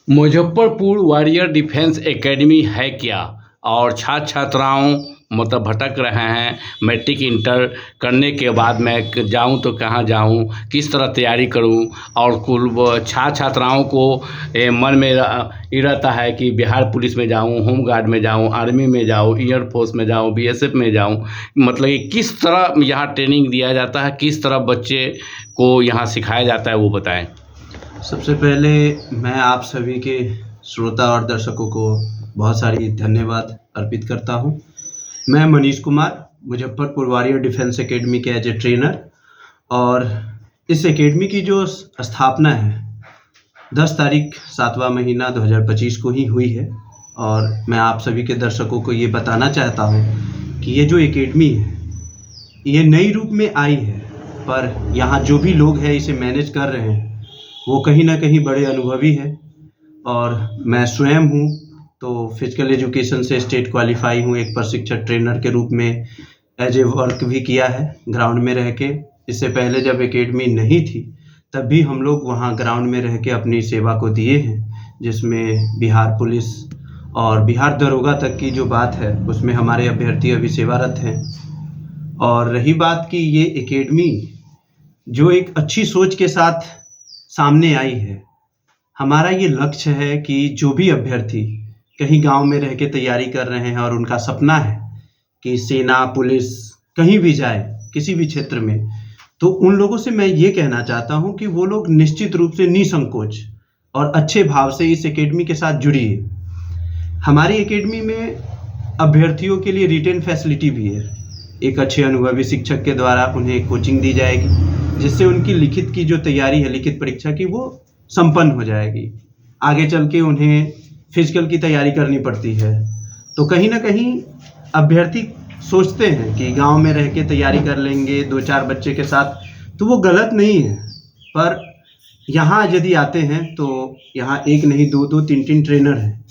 Muzaffarpur warrior defence academy है क्या? और छात्र छात्राओं मतलब भटक रहे हैं, मैट्रिक इंटर करने के बाद मैं जाऊं तो कहाँ जाऊं, किस तरह तैयारी करूं? और कुल छात्र छात्राओं को मन में ये रहता है कि बिहार पुलिस में जाऊं, होम गार्ड में जाऊं, आर्मी में जाऊं, एयरफोर्स में जाऊं, बीएसएफ में जाऊं। मतलब कि किस तरह यहाँ ट्रेनिंग दिया जाता है, किस तरह बच्चे को यहाँ सिखाया जाता है, वो बताएं। सबसे पहले मैं आप सभी के श्रोता और दर्शकों को बहुत सारी धन्यवाद अर्पित करता हूं। मैं Manish Kumar, Muzaffarpur warrior defence academy के एज ए ट्रेनर, और इस एकेडमी की जो स्थापना है 10 तारीख 7वां महीना 2025 को ही हुई है। और मैं आप सभी के दर्शकों को ये बताना चाहता हूं कि ये जो एकेडमी है ये नई रूप में आई है, पर यहाँ जो भी लोग हैं इसे मैनेज कर रहे हैं वो कहीं ना कहीं बड़े अनुभवी हैं। और मैं स्वयं हूँ तो फिजिकल एजुकेशन से स्टेट क्वालिफाई हूँ, एक प्रशिक्षक ट्रेनर के रूप में एज ए वर्क भी किया है ग्राउंड में रह के। इससे पहले जब एकेडमी नहीं थी तब भी हम लोग वहाँ ग्राउंड में रह के अपनी सेवा को दिए हैं, जिसमें बिहार पुलिस और बिहार दरोगा तक की जो बात है उसमें हमारे अभ्यर्थी अभी सेवारत हैं। और रही बात कि ये एकेडमी जो एक अच्छी सोच के साथ सामने आई है, हमारा ये लक्ष्य है कि जो भी अभ्यर्थी कहीं गांव में रह के तैयारी कर रहे हैं और उनका सपना है कि सेना पुलिस कहीं भी जाए किसी भी क्षेत्र में, तो उन लोगों से मैं ये कहना चाहता हूं कि वो लोग निश्चित रूप से निसंकोच और अच्छे भाव से इस एकेडमी के साथ जुड़िए। हमारी एकेडमी में अभ्यर्थियों के लिए रिटेन फैसिलिटी भी है। एक अच्छे अनुभवी शिक्षक के द्वारा उन्हें कोचिंग दी जाएगी, जिससे उनकी लिखित की जो तैयारी है लिखित परीक्षा की वो संपन्न हो जाएगी। आगे चल के उन्हें फिजिकल की तैयारी करनी पड़ती है, तो कहीं ना कहीं अभ्यर्थी सोचते हैं कि गांव में रह के तैयारी कर लेंगे 2-4 बच्चे के साथ, तो वो गलत नहीं है। पर यहाँ यदि आते हैं तो यहाँ एक नहीं 2-2, 3-3 ट्रेनर हैं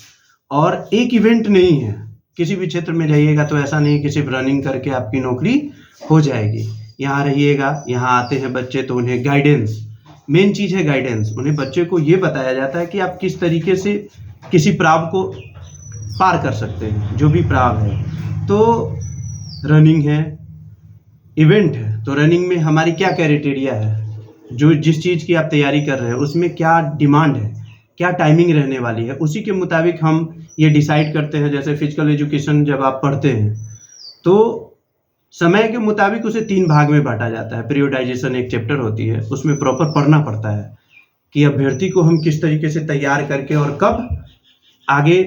और एक इवेंट नहीं है। किसी भी क्षेत्र में जाइएगा तो ऐसा नहीं कि सिर्फ रनिंग करके आपकी नौकरी हो जाएगी। यहाँ रहिएगा, यहाँ आते हैं बच्चे तो उन्हें गाइडेंस, मेन चीज़ है गाइडेंस। उन्हें बच्चे को ये बताया जाता है कि आप किस तरीके से किसी प्राव को पार कर सकते हैं, जो भी प्राव है। तो रनिंग है, इवेंट है, तो रनिंग में हमारी क्या क्राइटेरिया है, जो जिस चीज़ की आप तैयारी कर रहे हैं उसमें क्या डिमांड है, क्या टाइमिंग रहने वाली है, उसी के मुताबिक हम ये डिसाइड करते हैं। जैसे फिजिकल एजुकेशन जब आप पढ़ते हैं तो समय के मुताबिक उसे 3 भाग में बांटा जाता है। पीरियोडाइजेशन एक चैप्टर होती है, उसमें प्रॉपर पढ़ना पड़ता है कि अभ्यर्थी को हम किस तरीके से तैयार करके और कब आगे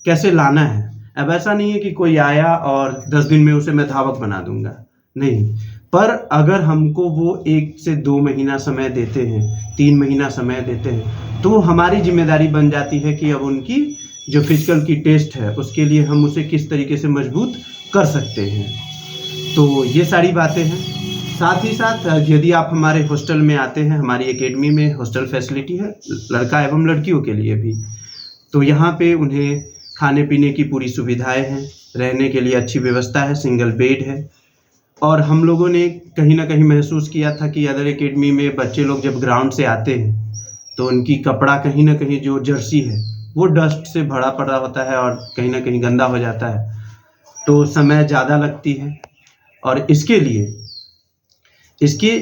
कैसे लाना है। अब ऐसा नहीं है कि कोई आया और 10 दिन में उसे मैं धावक बना दूंगा, नहीं। पर अगर हमको वो 1 से 2 महीना समय देते हैं, 3 महीना समय देते हैं, तो हमारी जिम्मेदारी बन जाती है कि अब उनकी जो फिजिकल की टेस्ट है उसके लिए हम उसे किस तरीके से मजबूत कर सकते हैं। तो ये सारी बातें हैं। साथ ही साथ यदि आप हमारे हॉस्टल में आते हैं, हमारी एकेडमी में हॉस्टल फैसिलिटी है लड़का एवं लड़कियों के लिए भी। तो यहाँ पे उन्हें खाने पीने की पूरी सुविधाएं हैं, रहने के लिए अच्छी व्यवस्था है, सिंगल बेड है। और हम लोगों ने कहीं ना कहीं महसूस किया था कि अदर एकेडमी में बच्चे लोग जब ग्राउंड से आते हैं तो उनकी कपड़ा कहीं ना कहीं जो जर्सी है वो डस्ट से भरा पड़ा होता है और कहीं ना कहीं गंदा हो जाता है, तो समय ज़्यादा लगती है। और इसके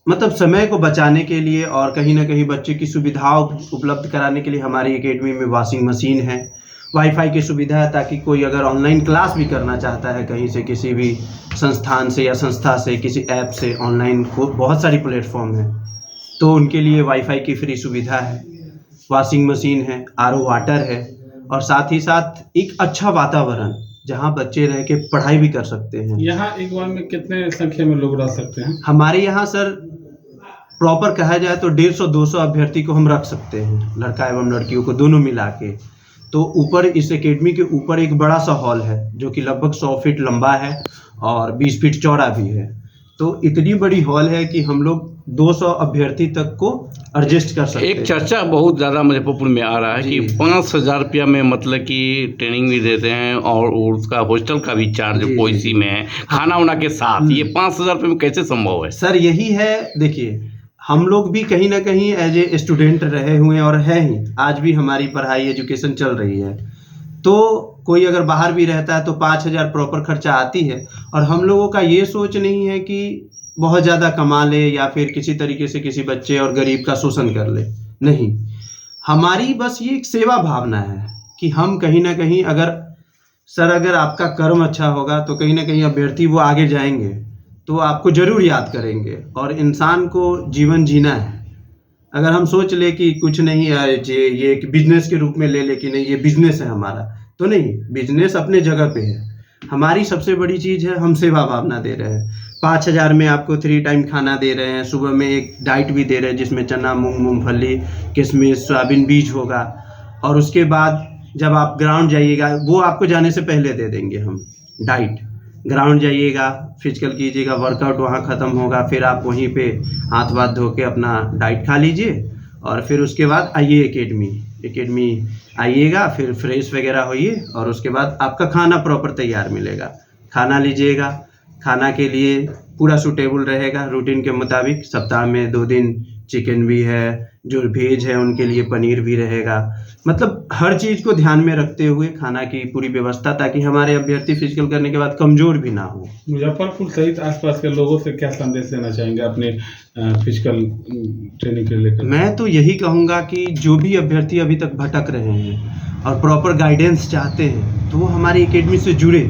मतलब समय को बचाने के लिए और कहीं ना कहीं बच्चे की सुविधाओं उपलब्ध कराने के लिए हमारी एकेडमी में वॉशिंग मशीन है, वाईफाई की सुविधा है, ताकि कोई अगर ऑनलाइन क्लास भी करना चाहता है कहीं से, किसी भी संस्थान से या संस्था से, किसी ऐप से, ऑनलाइन बहुत सारी प्लेटफॉर्म है, तो उनके लिए वाईफाई की फ्री सुविधा है, वॉशिंग मशीन है, आरओ वाटर है, और साथ ही साथ एक अच्छा वातावरण जहाँ बच्चे रह के पढ़ाई भी कर सकते हैं। यहाँ एक बार में कितने संख्या में लोग रह सकते हैं? हमारे यहाँ सर प्रॉपर कहा जाए तो 150-200 अभ्यर्थी को हम रख सकते हैं, लड़का एवं लड़कियों को दोनों मिला के। तो ऊपर इस एकेडमी के ऊपर एक बड़ा सा हॉल है जो कि लगभग 100 फीट लंबा है और 20 फीट चौड़ा भी है। तो इतनी बड़ी हॉल है कि हम लोग 200 अभ्यर्थी तक को एडजस्ट कर सकते हैं। एक चर्चा बहुत ज़्यादा मुजफ्फरपुर में आ रहा है कि 5,000 रुपया में मतलब कि ट्रेनिंग भी देते हैं और उसका हॉस्टल का भी चार्ज कोई सी में है, खाना वाना के साथ। ये 5,000 रुपये में कैसे संभव है? सर यही है, देखिए हम लोग भी कहीं ना कहीं एज ए स्टूडेंट रहे हुए हैं और हैं ही, आज भी हमारी पढ़ाई एजुकेशन चल रही है। तो कोई अगर बाहर भी रहता है तो 5,000 प्रॉपर खर्चा आती है। और हम लोगों का ये सोच नहीं है कि बहुत ज़्यादा कमा ले या फिर किसी तरीके से किसी बच्चे और गरीब का शोषण कर ले, नहीं। हमारी बस ये एक सेवा भावना है कि हम कहीं ना कहीं अगर आपका कर्म अच्छा होगा तो कहीं ना कहीं अभ्यर्थी वो आगे जाएंगे तो आपको ज़रूर याद करेंगे। और इंसान को जीवन जीना है। अगर हम सोच ले कि कुछ नहीं है, ये एक बिजनेस के रूप में ले कि नहीं ये बिजनेस है हमारा, तो नहीं, बिजनेस अपने जगह पे है। हमारी सबसे बड़ी चीज़ है हम सेवा भावना दे रहे हैं। 5,000 में आपको 3 टाइम खाना दे रहे हैं, सुबह में एक डाइट भी दे रहे हैं जिसमें चना, मूंग, मूंगफली, किशमिश, सोयाबीन बीज होगा। और उसके बाद जब आप ग्राउंड जाइएगा, वो आपको जाने से पहले दे देंगे हम डाइट। ग्राउंड जाइएगा, फिजिकल कीजिएगा, वर्कआउट वहाँ ख़त्म होगा, फिर आप वहीं पे हाथ वाथ धो के अपना डाइट खा लीजिए। और फिर उसके बाद आइए एकेडमी आइएगा, फिर फ्रेश वगैरह होइए और उसके बाद आपका खाना प्रॉपर तैयार मिलेगा। खाना लीजिएगा, खाना के लिए पूरा सूटेबल रहेगा रूटीन के मुताबिक। सप्ताह में 2 दिन चिकन भी है, जो वेज है उनके लिए पनीर भी रहेगा। मतलब हर चीज़ को ध्यान में रखते हुए खाना की पूरी व्यवस्था, ताकि हमारे अभ्यर्थी फिजिकल करने के बाद कमज़ोर भी ना हो। मुजफ्फरपुर सहित आसपास के लोगों से क्या संदेश देना चाहेंगे अपने फिजिकल ट्रेनिंग के लेकर? मैं तो यही कहूँगा कि जो भी अभ्यर्थी अभी तक भटक रहे हैं और प्रॉपर गाइडेंस चाहते हैं तो वो हमारी एकेडमी से जुड़े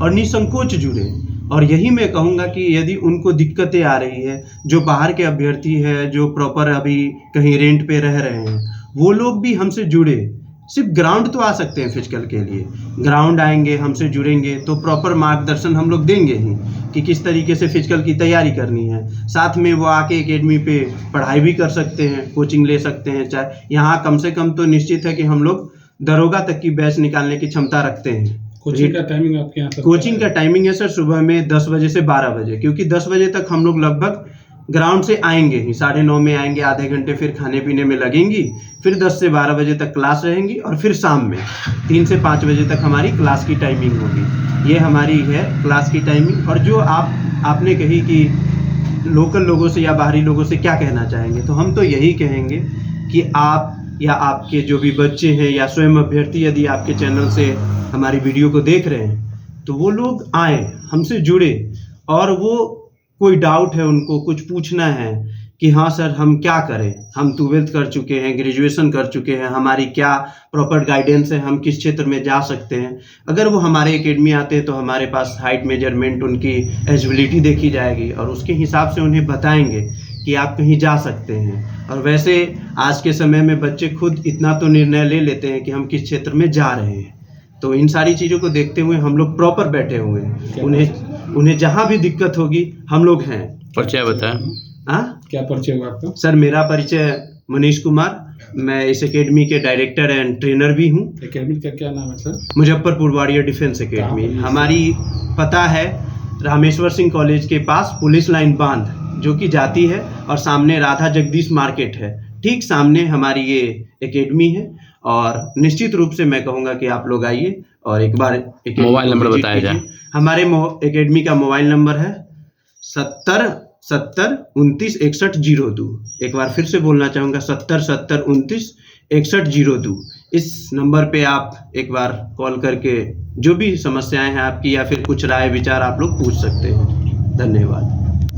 और निसंकोच जुड़े। और यही मैं कहूँगा कि यदि उनको दिक्कतें आ रही है, जो बाहर के अभ्यर्थी है, जो प्रॉपर अभी कहीं रेंट पे रह रहे हैं, वो लोग भी हमसे जुड़े। सिर्फ ग्राउंड तो आ सकते हैं फिजिकल के लिए, ग्राउंड आएंगे, हमसे जुड़ेंगे तो प्रॉपर मार्गदर्शन हम लोग देंगे ही कि किस तरीके से फिजिकल की तैयारी करनी है। साथ में वो आके एकेडमी पे पढ़ाई भी कर सकते हैं, कोचिंग ले सकते हैं। चाहे यहाँ कम से कम तो निश्चित है कि हम लोग दरोगा तक की बैच निकालने की क्षमता रखते हैं। कोचिंग का टाइमिंग आपके यहाँ? कोचिंग का टाइमिंग है सर सुबह में 10 बजे से 12 बजे, क्योंकि 10 बजे तक हम लोग लगभग ग्राउंड से आएंगे ही, 9:30 में आएंगे, आधे घंटे फिर खाने पीने में लगेंगी, फिर 10 से 12 बजे तक क्लास रहेंगी और फिर शाम में 3 से 5 बजे तक हमारी क्लास की टाइमिंग होगी। ये हमारी है क्लास की टाइमिंग। और जो आपने कही कि लोकल लोगों से या बाहरी लोगों से क्या कहना चाहेंगे, तो हम तो यही कहेंगे कि आप या आपके जो भी बच्चे हैं या स्वयं अभ्यर्थी यदि आपके चैनल से हमारी वीडियो को देख रहे हैं तो वो लोग आए, हमसे जुड़े। और वो कोई डाउट है, उनको कुछ पूछना है कि हाँ सर हम क्या करें, हम 12th कर चुके हैं, ग्रेजुएशन कर चुके हैं, हमारी क्या प्रॉपर गाइडेंस है, हम किस क्षेत्र में जा सकते हैं। अगर वो हमारे एकेडमी आते हैं तो हमारे पास हाइट मेजरमेंट, उनकी एलिजिबिलिटी देखी जाएगी और उसके हिसाब से उन्हें बताएंगे कि आप कहीं जा सकते हैं। और वैसे आज के समय में बच्चे खुद इतना तो निर्णय ले लेते हैं कि हम किस क्षेत्र में जा रहे हैं। तो इन सारी चीज़ों को देखते हुए हम लोग प्रॉपर बैठे हुए हैं। उन्हें जहाँ भी दिक्कत होगी हम लोग हैं। परिचय बताएं। हाँ, क्या परिचय हुआ आपका? सर मेरा परिचय मनीष कुमार, मैं इस एकेडमी के डायरेक्टर एंड ट्रेनर भी हूँ। एकेडमी का क्या नाम है sir? Muzaffarpur warrior defence academy. हमारी पता है रामेश्वर सिंह कॉलेज के पास पुलिस लाइन बांध जो कि जाती है और सामने राधा जगदीश मार्केट है, ठीक सामने हमारी ये एकेडमी है। और निश्चित रूप से मैं कहूँगा कि आप लोग आइए और एक बार मोबाइल नंबर बताया जाए। हमारे एकेडमी का मोबाइल नंबर है 70 70 29 61 02। एक बार फिर से बोलना चाहूँगा 70 70 29 61 02। इस नंबर पे आप एक बार कॉल करके जो भी समस्याएं हैं आपकी या फिर कुछ राय विचार आप लोग पूछ सकते हैं। धन्यवाद।